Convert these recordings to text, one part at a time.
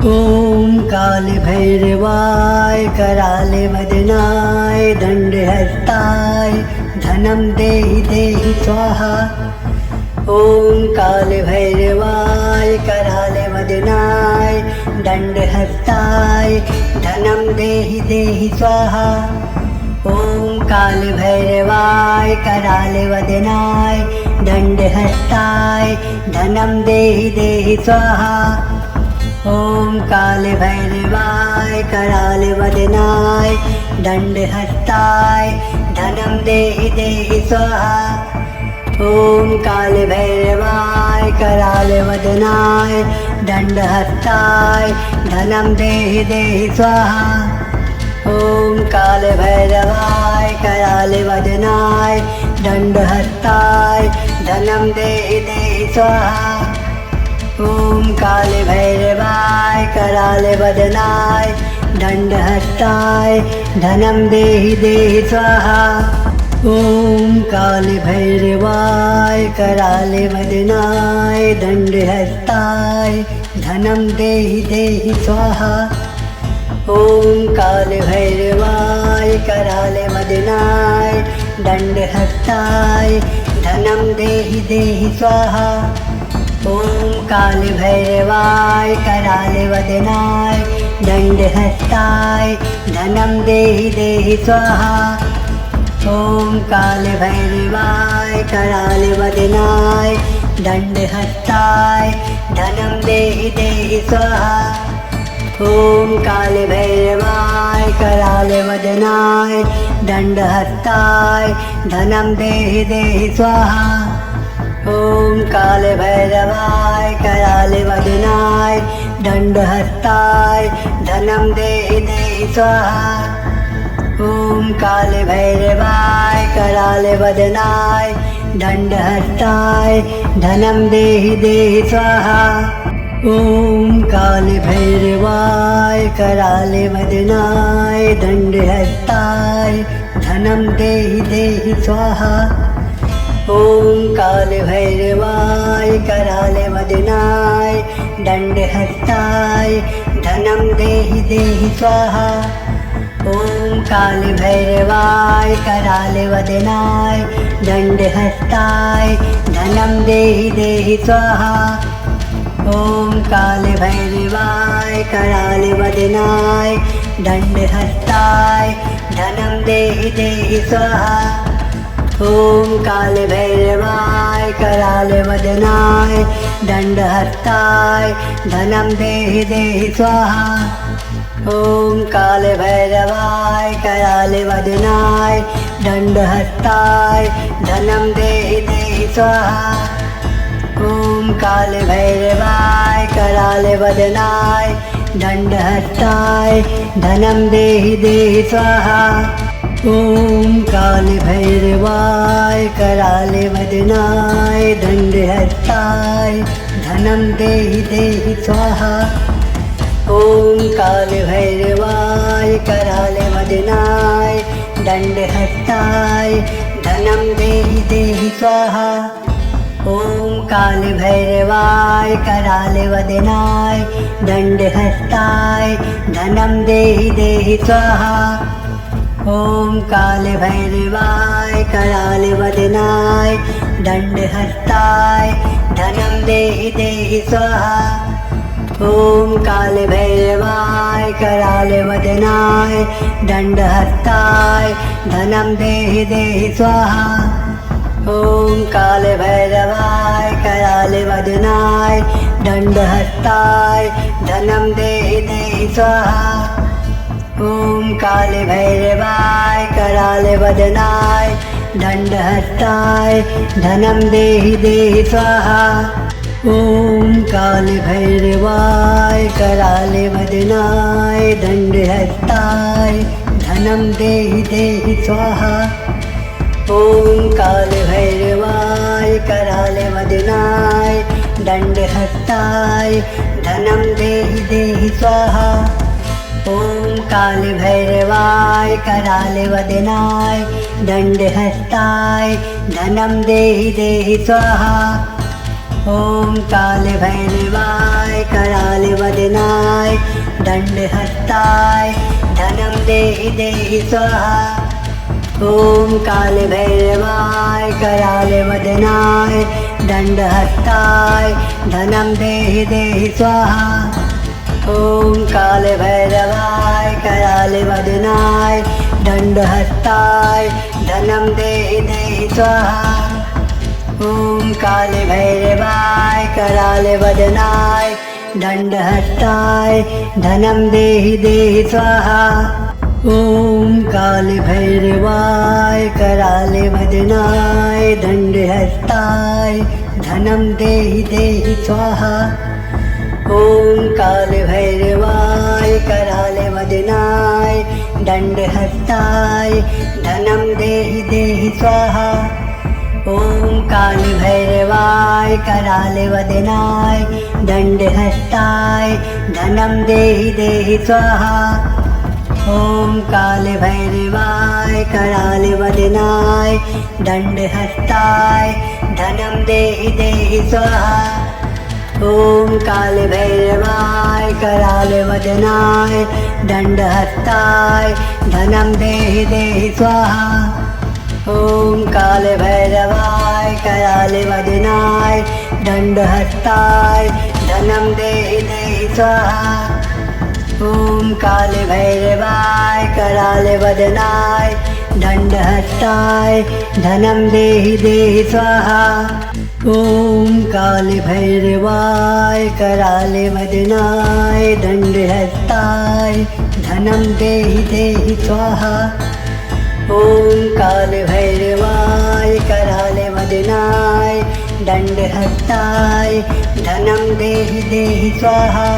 ॐ कालभैरवाय कराले वदनाय दण्डहस्ताय धनं देहि देहि स्वाहा। ॐ कालभैरवाय कराले वदनाय दण्डहस्ताय धनं देहि देहि स्वाहा। ॐ कालभैरवाय कराले वदनाय दण्डहस्ताय धनं देहि देहि स्वाहा। ॐ कालभैरवाय कराले वदनाय दण्डहस्ताय धनं देहि देहि स्वाहा। ॐ कालभैरवाय कराले वदनाय दण्डहस्ताय धनं देहि देहि स्वाहा। ॐ कालभैरवाय कराले वदनाय दण्डहस्ताय धनं देहि देहि स्वाहा। ॐ कालभैरवाय कराले वदनाय दण्डहस्ताय धनं देहि देहि स्वाहा। ॐ कालभैरवाय कराले वदनाय दण्डहस्ताय धनं देहि देहि स्वाहा। ॐ कालभैरवाय कराले वदनाय दण्डहस्ताय धनं देहि देहि स्वाहा। ॐ कालभैरवाय कराले वदनाय दण्डहस्ताय धनं देहि देहि स्वाहा। ॐ कालभैरवाय कराले वदनाय दण्डहस्ताय धनं देहि देहि स्वाहा। ॐ कालभैरवाय कराले वदनाय दण्डहस्ताय धनं देहि देहि स्वाहा। ॐ कालभैरवाय कराले वदनाय दण्डहस्ताय धनं देहि देहि स्वाहा। ॐ कालभैरवाय कराले वदनाय दण्डहस्ताय धनं देहि देहि स्वाहा। ॐ कालभैरवाय कराले वदनाय दण्डहस्ताय धनं देहि देहि स्वाहा। ॐ कालभैरवाय कराले वदनाय दण्डहस्ताय धनं देहि देहि स्वाहा। ॐ कालभैरवाय कराले वदनाय दण्डहस्ताय धनं देहि देहि स्वाहा। ॐ कालभैरवाय कराले वदनाय दण्डहस्ताय धनं देहि देहि स्वाहा। ॐ कालभैरवाय कराले वदनाय दण्डहस्ताय धनं देहि देहि स्वाहा। ॐ कालभैरवाय कराले वदनाय दण्डहस्ताय धनं देहि देहि स्वाहा। ॐ कालभैरवाय कराले वदनाय दण्डहस्ताय धनं देहि देहि स्वाहा। ॐ कालभैरवाय कराले वदनाय दण्डहस्ताय धनं देहि देहि स्वाहा। ॐ कालभैरवाय कराले वदनाय दण्डहस्ताय धनं देहि देहि स्वाहा। ॐ कालभैरवाय कराले वदनाय दण्डहस्ताय धनं देहि देहि स्वाहा। ॐ कालभैरवाय कराले वदनाय दण्डहस्ताय धनं देहि देहि स्वाहा। ॐ कालभैरवाय कराले वदनाय दण्डहस्ताय धनं देहि देहि स्वाहा। ॐ कालभैरवाय कराले वदनाय दण्डहस्ताय धनं देहि देहि स्वाहा। ॐ कालभैरवाय कराले वदनाय दण्डहस्ताय धनं देहि देहि स्वाहा। ॐ कालभैरवाय कराले वदनाय दण्डहस्ताय धनं देहि देहि स्वाहा। ॐ कालभैरवाय कराले वदनाय दण्डहस्ताय धनं देहि देहि स्वाहा। ॐ कालभैरवाय कराले वदनाय दण्डहस्ताय धनं देहि देहि स्वाहा। ॐ कालभैरवाय कराले वदनाय दंडहस्ताय धनं देहि देहि स्वाहा। ॐ कालभैरवाय कराले वदनाय दंडहस्ताय धनं देहि देहि स्वाहा। ॐ कालभैरवाय कराले वदनाय दंडहस्ताय धनं देहि देहि स्वाहा। ॐ कालभैरवाय कराले वदनाय दंडहस्ताय धनं देहि देहि स्वाहा। ॐ कालभैरवाय कराले वदनाय दंडहस्ताय धनं देहि देहि स्वाहा। ॐ कालभैरवाय कराले वदनाय दंडहस्ताय धनं देहि देहि स्वाहा। ॐ कालभैरवाय कराले वदनाय दंडहस्ताय धनं देहि देहि स्वाहा। ॐ कालभैरवाय कराले वदनाय दंडहस्ताय धनं देहि देहि स्वाहा। ॐ कालभैरवाय कराले वदनाय दंडहस्ताय धनं देहि देहि स्वाहा। ॐ कालभैरवाय कराले वदनाय दंडहस्ताय धनं देहि देहि स्वाहा। ॐ कालभैरवाय कराले वदनाय दंडहस्ताय धनं देहि देहि स्वाहा। ॐ कालभैरवाय कराले वदनाय दंडहस्ताय धनं देहि देहि स्वाहा। ॐ कालभैरवाय कराले वदनाय दंडहस्ताय धनं देहि देहि स्वाहा।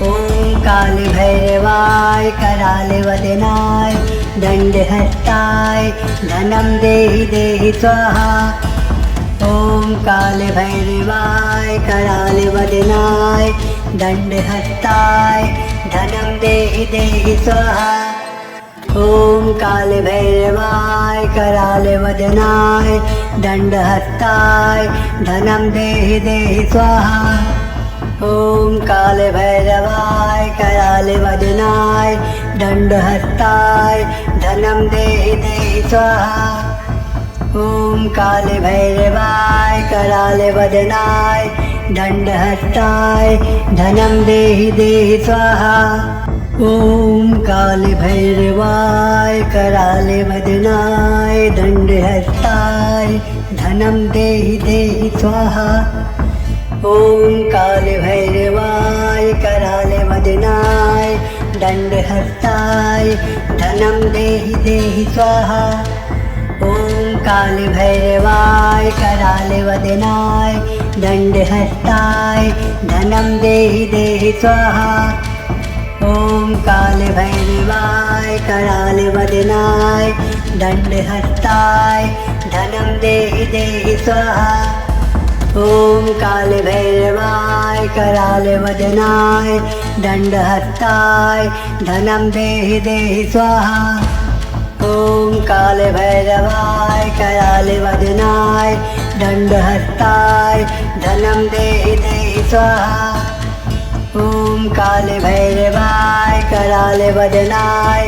ॐ कालभैरवाय कराले वदनाय दंडहस्ताय धनं देहि देहि स्वाहा। ॐ कालभैरवाय कराले वदनाय दंडहस्ताय धनं देहि देहि स्वाहा। ॐ कालभैरवाय कराले वदनाय दंडहस्ताय धनं देहि देहि स्वाहा। ॐ कालभैरवाय कराले वदनाय दंडहस्ताय धनं देहि देहि स्वाहा। ॐ कालभैरवाय कराले वदनाय दंडहस्ताय धनं देहि देहि स्वाहा। ॐ कालभैरवाय कराले वदनाय दंडहस्ताय धनं देहि देहि स्वाहा। ॐ कालभैरवाय कराले वदनाय दंडहस्ताय धनं देहि देहि स्वाहा। ॐ कालभैरवाय कराले वदनाय दंडहस्ताय धनं देहि देहि स्वाहा। ॐ कालभैरवाय कराले वदनाय दंडहस्ताय धनं देहि देहि स्वाहा। ॐ कालभैरवाय कराले वदनाय दंडहस्ताय धनं देहि देहि स्वाहा। ॐ कालभैरवाय कराले वदनाय दंडहस्ताय धनं देहि देहि स्वाहा। ॐ कालभैरवाय कराले वदनाय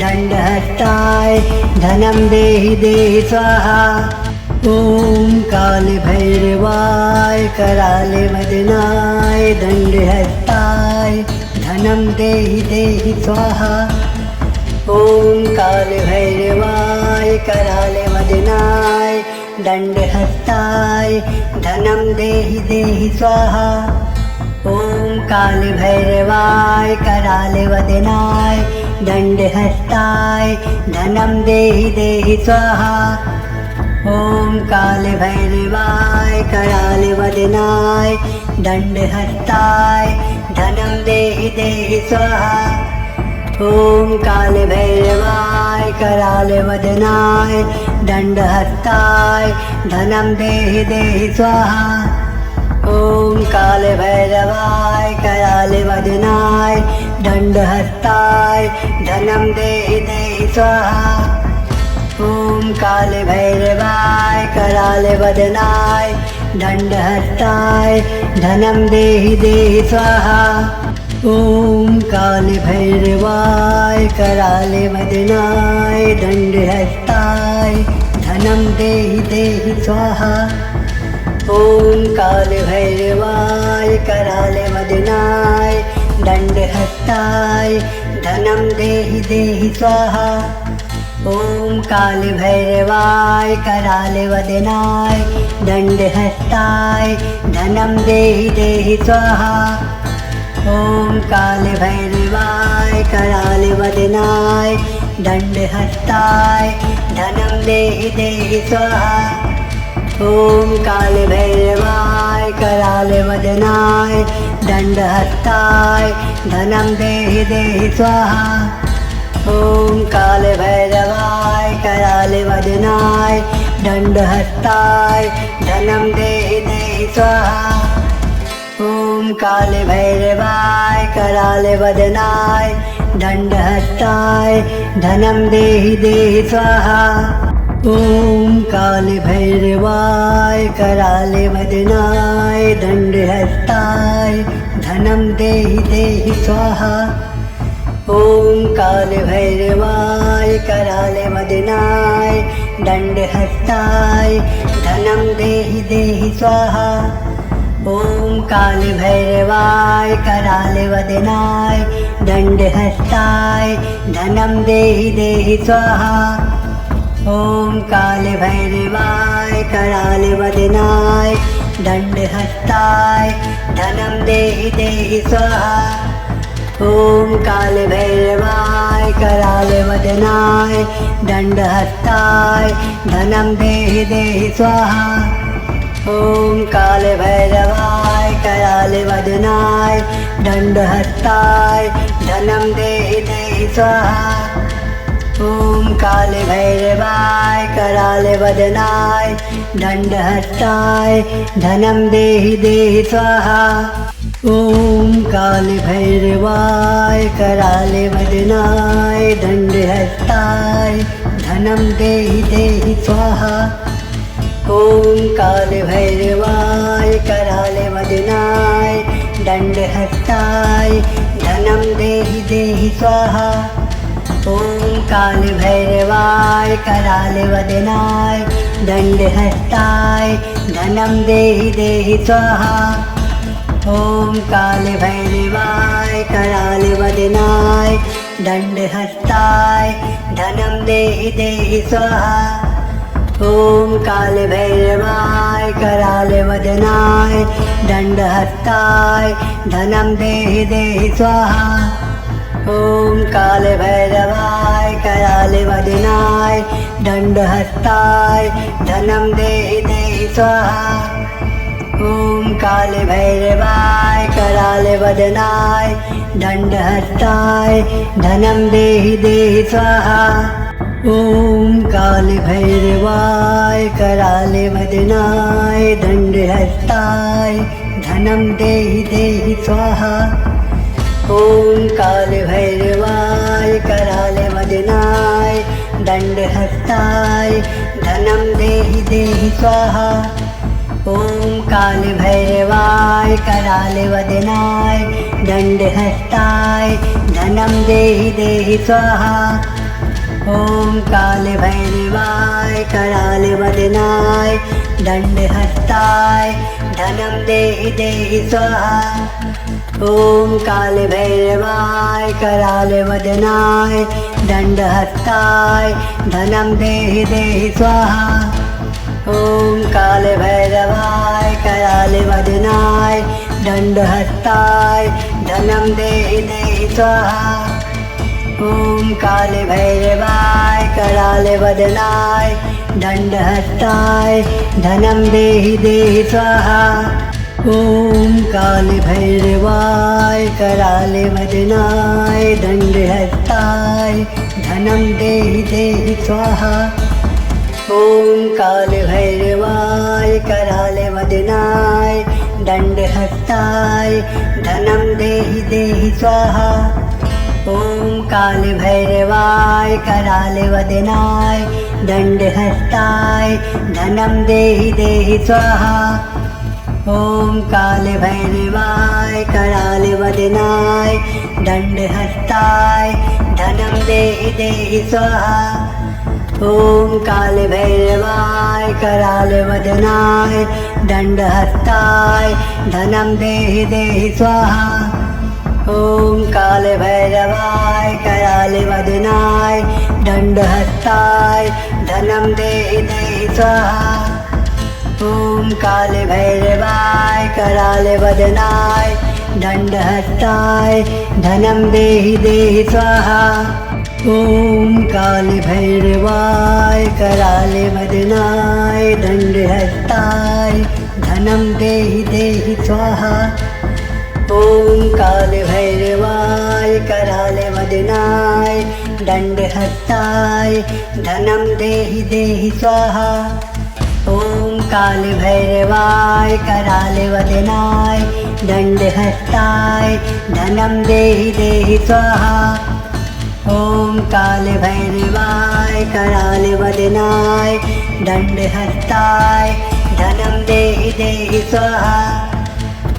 दंडहस्ताय धनं देहि देहि स्वाहा। ॐ कालभैरवाय कराले वदनाय दंडहस्ताय धनं देहि देहि स्वाहा। ॐ कालभैरवाय कराले वदनाय दंडहस्ताय धनं देहि देहि स्वाहा। ॐ कालभैरवाय कराले वदनाय दंडहस्ताय धनं देहि देहि स्वाहा। ॐ कालभैरवाय कराले वदनाय दंडहस्ताय धनं देहि देहि स्वाहा। ॐ कालभैरवाय कराले वदनाय दंडहस्ताय धनं देहि देहि स्वाहा। ॐ कालभैरवाय कराले वदनाय दंडहस्ताय धनं देहि देहि स्वाहा। ॐ कालभैरवाय कराले वदनाय दंडहस्ताय धनं देहि देहि स्वाहा। ॐ कालभैरवाय कराले वदनाय दण्डहस्ताय धनं देहि देहि स्वाहा। ॐ कालभैरवाय कराले वदनाय दण्डहस्ताय धनं देहि देहि स्वाहा। ॐ कालभैरवाय कराले वदनाय दण्डहस्ताय धनं देहि देहि स्वाहा। ॐ कालभैरवाय कराले वदनाय दण्डहस्ताय धनं देहि देहि स्वाहा। ॐ कालभैरवाय कराले वदनाय दण्डहस्ताय धनं देहि देहि स्वाहा। ॐ कालभैरवाय कराले वदनाय दण्डहस्ताय धनं देहि देहि स्वाहा। ॐ कालभैरवाय कराले वदनाय दण्डहस्ताय धनं देहि देहि स्वाहा। ॐ कालभैरवाय कराले वदनाय दण्डहस्ताय धनं देहि देहि स्वाहा। ॐ कालभैरवाय कराले वदनाय दण्डहस्ताय धनं देहि देहि स्वाहा। ॐ कालभैरवाय कराले वदनाय दण्डहस्ताय धनं देहि देहि स्वाहा। ॐ कालभैरवाय कराले वदनाय दण्डहस्ताय धनं देहि देहि स्वाहा। ॐ कालभैरवाय कराले वदनाय दण्डहस्ताय धनं देहि देहि स्वाहा। ॐ कालभैरवाय कराले वदनाय दण्डहस्ताय धनं देहि देहि स्वाहा। ॐ कालभैरवाय कराले वदनाय दण्डहस्ताय धनं देहि देहि स्वाहा। ॐ कालभैरवाय कराले वदनाय दण्डहस्ताय धनं देहि देहि स्वाहा। ॐ कालभैरवाय कराले वदनाय दण्डहस्ताय धनं देहि देहि स्वाहा। ॐ कालभैरवाय कराले वदनाय दण्डहस्ताय धनं देहि देहि स्वाहा। ॐ कालभैरवाय कराले वदनाय दण्डहस्ताय धनं देहि देहि स्वाहा। ॐ कालभैरवाय कराले वदनाय दण्डहस्ताय धनं देहि देहि स्वाहा। ॐ कालभैरवाय कराले वदनाय दण्डहस्ताय धनं देहि देहि स्वाहा। ॐ कालभैरवाय कराले वदनाय दण्डहस्ताय धनं देहि देहि स्वाहा। ॐ कालभैरवाय कराले वदनाय दण्डहस्ताय धनं देहि देहि स्वाहा। ॐ कालभैरवाय कराले वदनाय दण्डहस्ताय धनं देहि देहि स्वाहा। ॐ कालभैरवाय कराले वदनाय दण्डहस्ताय धनं देहि देहि स्वाहा। ॐ कालभैरवाय कराले वदनाय दण्डहस्ताय धनं देहि देहि स्वाहा। ॐ कालभैरवाय कराले वदनाय दण्डहस्ताय धनं देहि देहि स्वाहा। ॐ कालभैरवाय कराले वदनाय दण्डहस्ताय धनं देहि देहि स्वाहा। ॐ कालभैरवाय कराले वदनाय दण्डहस्ताय धनं देहि देहि स्वाहा। ॐ कालभैरवाय कराले वदनाय दण्डहस्ताय धनं देहि देहि स्वाहा। ॐ कालभैरवाय कराले वदनाय दण्डहस्ताय धनं देहि देहि स्वाहा। ॐ कालभैरवाय कराले वदनाय दण्डहस्ताय धनं देहि देहि स्वाहा। ॐ काले भैरवाय कराले वदनाय दंडहस्ताय धनं देहि देहि स्वाहा। ॐ काले भैरवाय कराले वदनाय दंडहस्ताय धनं देहि देहि स्वाहा। ॐ काले भैरवाय कराले वदनाय दंडहस्ताय धनं देहि देहि स्वाहा। ॐ काले भैरवाय कराले वदनाय दंडहस्ताय धनं देहि देहि स्वाहा। ॐ काले भैरवाय कराले वदनाय दंडहस्ताय धनं देहि देहि स्वाहा। ॐ काले भैरवाय कराले वदनाय दंडहस्ताय धनं देहि देहि स्वाहा। ॐ काले भैरवाय कराले वदनाय दंडहस्ताय धनं देहि देहि स्वाहा। ॐ काले भैरवाय कराले वदनाय दंडहस्ताय धनं देहि देहि स्वाहा।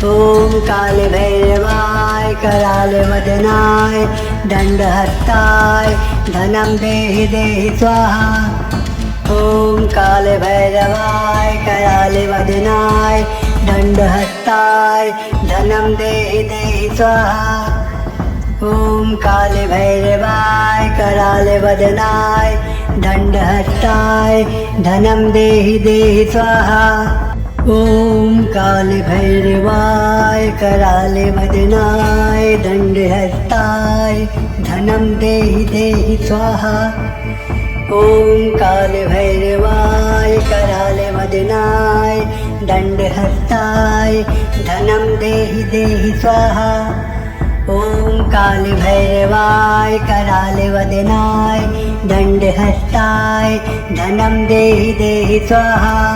ॐ काले भैरवाय कराले वदनाय दंडहस्ताय धनं देहि देहि स्वाहा। ॐ काले भैरवाय कराले वदनाय दंडहस्ताय धनं देहि देहि स्वाहा। ॐ काले भैरवाय कराले वदनाय दंडहस्ताय धनं देहि देहि स्वाहा। ॐ काले भैरवाय कराले वदनाय दंडहस्ताय धनं देहि देहि स्वाहा। ॐ काले भैरवाय कराले वदनाय दंडहस्ताय धनं देहि देहि स्वाहा। ॐ काले भैरवाय कराले वदनाय दंडहस्ताय धनं देहि देहि स्वाहा।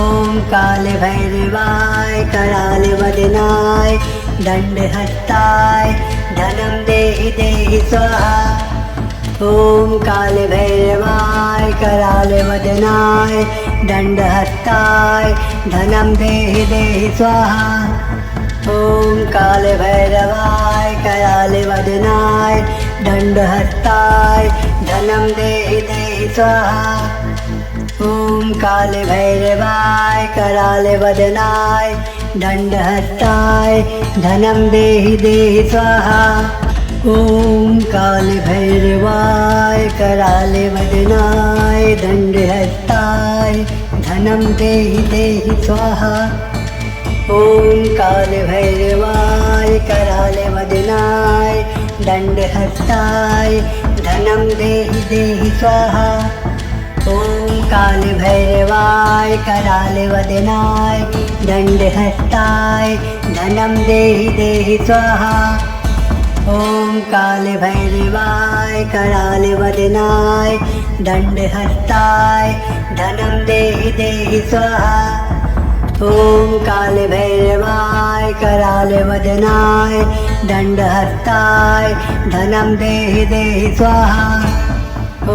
ॐ काले भैरवाय कराले वदनाय दंडहस्ताय धनं देहि देहि स्वाहा। ॐ काले भैरवाय कराले वदनाय दंडहस्ताय धनं देहि देहि स्वाहा। ॐ काले भैरवाय कराले वदनाय दंडहस्ताय धनं देहि देहि स्वाहा। ॐ काले भैरवाय कराले वदनाय दंडहस्ताय धनं देहि देहि स्वाहा। ॐ काले भैरवाय कराले वदनाय दंडहस्ताय धनं देहि देहि स्वाहा। ॐ काले भैरवाय कराले वदनाय दंडहस्ताय धनं देहि देहि स्वाहा। ॐ काले भैरवाय कराले वदनाय दंडहस्ताय धनं देहि देहि स्वाहा। ॐ काले भैरवाय कराले वदनाय दंडहस्ताय धनं देहि देहि स्वाहा। ॐ काले भैरवाय कराले वदनाय दंडहस्ताय धनं देहि देहि स्वाहा।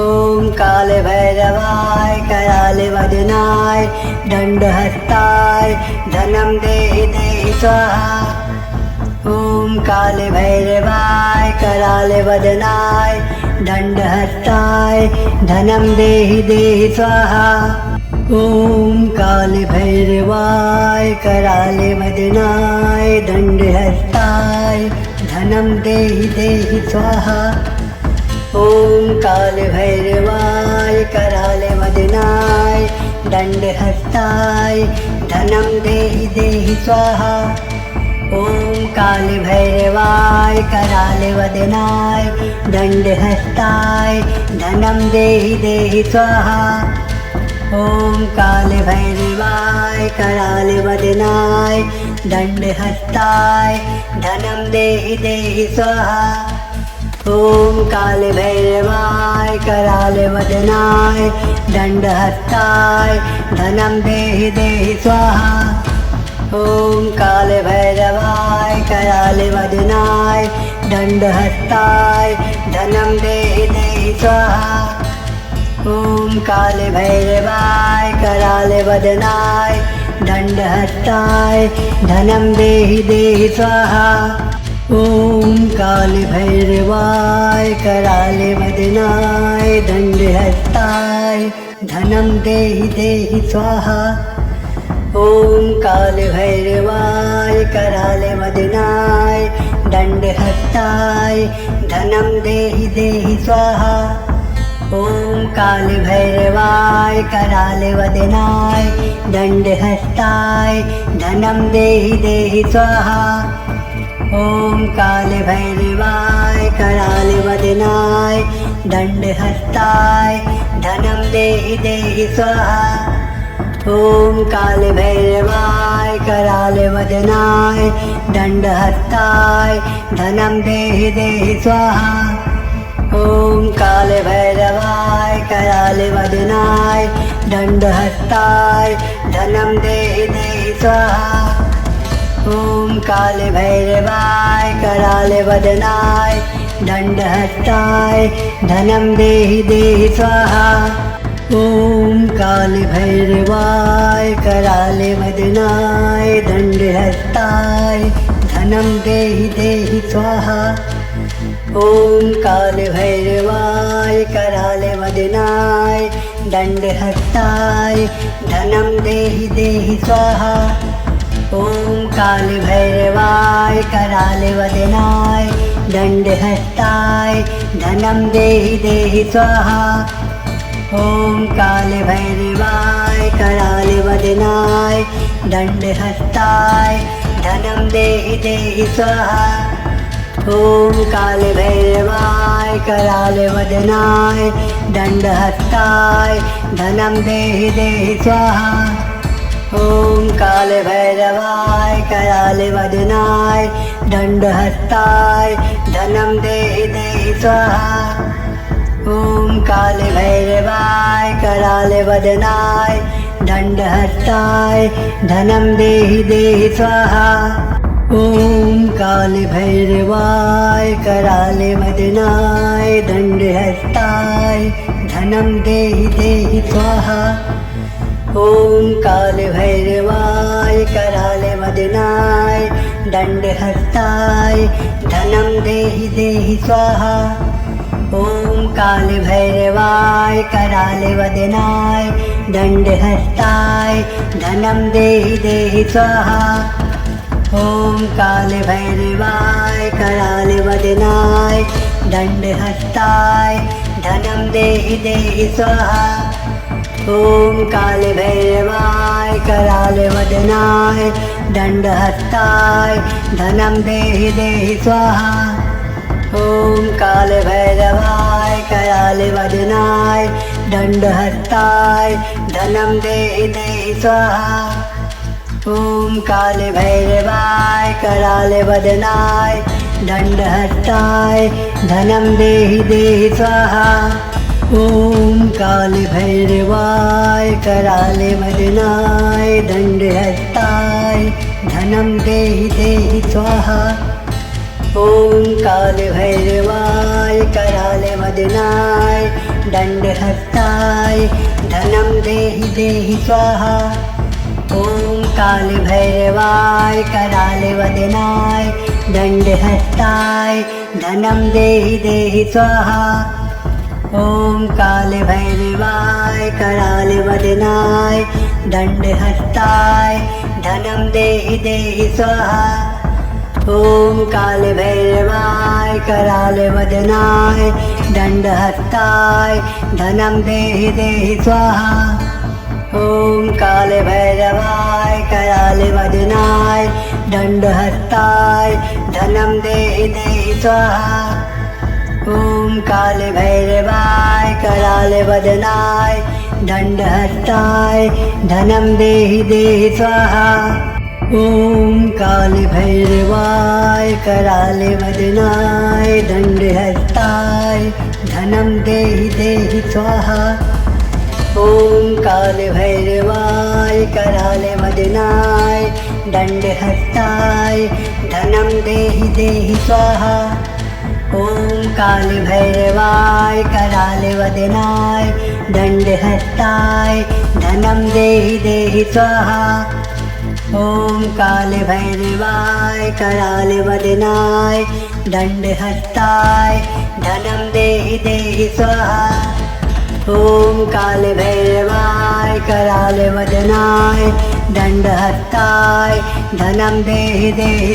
ॐ काले भैरवाय कराले वदनाय दंडहस्ताय धनं देहि देहि स्वाहा। ॐ काले भैरवाय कराले वदनाय दंडहस्ताय धनं देहि देहि स्वाहा। ॐ काले भैरवाय कराले वदनाय दंडहस्ताय धनं देहि देहि स्वाहा। ॐ काले भैरवाय कराले वदनाय दंडहस्ताय धनं देहि देहि स्वाहा। ॐ काले भैरवाय कराले वदनाय दंडहस्ताय धनं देहि देहि स्वाहा। ॐ काले भैरवाय कराले वदनाय दंडहस्ताय धनं देहि देहि स्वाहा। ॐ काले भैरवाय कराले वदनाय दंडहस्ताय धनं देहि देहि स्वाहा। ॐ काले भैरवाय कराले वदनाय दंडहस्ताय धनं देहि देहि स्वाहा। ॐ काले भैरवाय कराले वदनाय दंडहस्ताय धनं देहि देहि स्वाहा। ॐ कालभैरवाय कराले वदनाय दंडहस्ताय धनं देहि देहि स्वाहा। ॐ कालभैरवाय कराले वदनाय दंडहस्ताय धनं देहि देहि स्वाहा। ॐ कालभैरवाय कराले वदनाय दंडहस्ताय धनं देहि देहि स्वाहा। ॐ कालभैरवाय कराले वदनाय दंडहस्ताय धनं देहि देहि स्वाहा। ॐ कालभैरवाय कराले वदनाय दंडहस्ताय धनं देहि देहि स्वाहा। ॐ कालभैरवाय कराले वदनाय दंडहस्ताय धनं देहि देहि स्वाहा। ॐ कालभैरवाय कराले वदनाय दंडहस्ताय धनं देहि देहि स्वाहा। ॐ कालभैरवाय कराले वदनाय दंडहस्ताय धनं देहि देहि स्वाहा। ॐ कालभैरवाय कराले वदनाय दंडहस्ताय धनं देहि देहि स्वाहा। ॐ कालभैरवाय कराले वदनाय दंडहस्ताय धनं देहि देहि स्वाहा। ॐ कालभैरवाय कराले वदनाय दंडहस्ताय धनं देहि देहि स्वाहा। ॐ कालभैरवाय कराले वदनाय दंडहस्ताय धनं देहि देहि स्वाहा। ॐ कालभैरवाय कराले वदनाय दंडहस्ताय धनं देहि देहि स्वाहा। ॐ कालभैरवाय कराले वदनाय दंडहस्ताय धनं देहि देहि स्वाहा। ॐ कालभैरवाय कराले वदनाय दंडहस्ताय धनं देहि देहि स्वाहा। ॐ कालभैरवाय कराले वदनाय दंडहस्ताय धनं देहि देहि स्वाहा। ॐ कालभैरवाय कराले वदनाय दंडहस्ताय धनं देहि देहि स्वाहा। ॐ कालभैरवाय कराले वदनाय दंडहस्ताय धनं देहि देहि स्वाहा। ॐ कालभैरवाय कराले वदनाय दंडहस्ताय धनं देहि देहि स्वाहा। ॐ कालभैरवाय कराले वदनाय दंडहस्ताय धनं देहि देहि स्वाहा। ॐ कालभैरवाय कराले वदनाय दंडहस्ताय धनं देहि देहि स्वाहा। ॐ कालभैरवाय कराले वदनाय दंडहस्ताय धनं देहि देहि स्वाहा। ॐ कालभैरवाय कराले वदनाय दंडहस्ताय धनं देहि देहि स्वाहा। ॐ कालभैरवाय कराले वदनाय दंडहस्ताय धनं देहि देहि स्वाहा। ॐ कालभैरवाय कराले वदनाय दंडहस्ताय धनं देहि देहि स्वाहा। ॐ कालभैरवाय कराले वदनाय दंडहस्ताय धनं देहि देहि स्वाहा। ॐ कालभैरवाय कराले वदनाय दंडहस्ताय धनं देहि देहि स्वाहा। ॐ कालभैरवाय कराले वदनाय दंडहस्ताय धनं देहि देहि स्वाहा। ॐ कालभैरवाय कराले वदनाय दंडहस्ताय धनं देहि देहि स्वाहा। ॐ कालभैरवाय कराले वदनाय दंडहस्ताय धनं देहि देहि स्वाहा। ॐ कालभैरवाय कराले वदनाय दंडहस्ताय धनं देहि देहि स्वाहा। ॐ कालभैरवाय करालवदनाय दण्डहस्ताय धनं देहि देहि स्वाहा ॐ कालभैरवाय करालवदनाय दण्डहस्ताय धनं देहि देहि